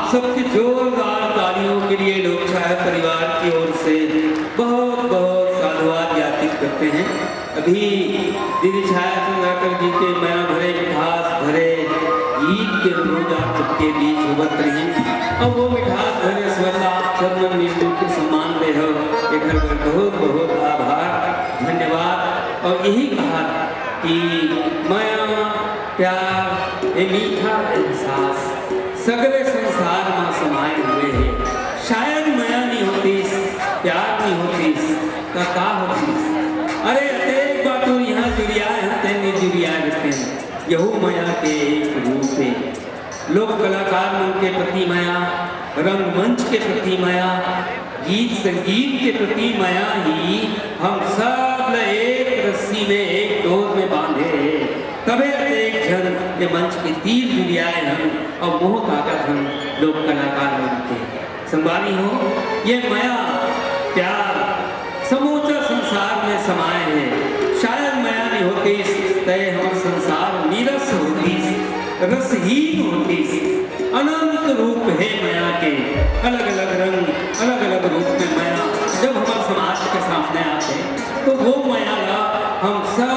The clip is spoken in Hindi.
आप सबके जोरदार तालियों के लिए लोक छाया परिवार की ओर से बहुत बहुत साधुवाद ज्ञापित करते हैं। अभी दीदी छाया चंद्राकर जी के माया भरे मिठास भरे गीत के अनुरोध आप सबके बीच उभर रही हैं और वो मिठास भरे स्वर आप चंदन नींबू के सम्मान दे हो एक बहुत बहुत आभार धन्यवाद। और यही कहा कि माया प्यार ये मीठा एहसास सगरे संसार में समाये हुए हैं। शायद माया नहीं होती प्यार नहीं होती तो का होती। अरे अतेक बातों यहाँ जुड़िया है नहीं जुड़िया रहते हैं। यहू माया के एक रूप है। लोक कलाकार के प्रति माया, रंगमंच के प्रति माया, गीत संगीत के प्रति माया ही हम सब एक रस्सी में एक डोर में बांधे तबे एक जन ये मंच के तीर जुड़ियाए हम और मोह ताकत हम लोक कलाकार बनते संभाली हो। ये माया प्यार समूचा संसार में समाये है। शायद माया नहीं होती तय हम संसार नीरस होती रसहीन होती। अनंत रूप है माया के अलग अलग रंग अलग अलग रूप में माया जब हमारे समाज के सामने आते तो वो माया हम सब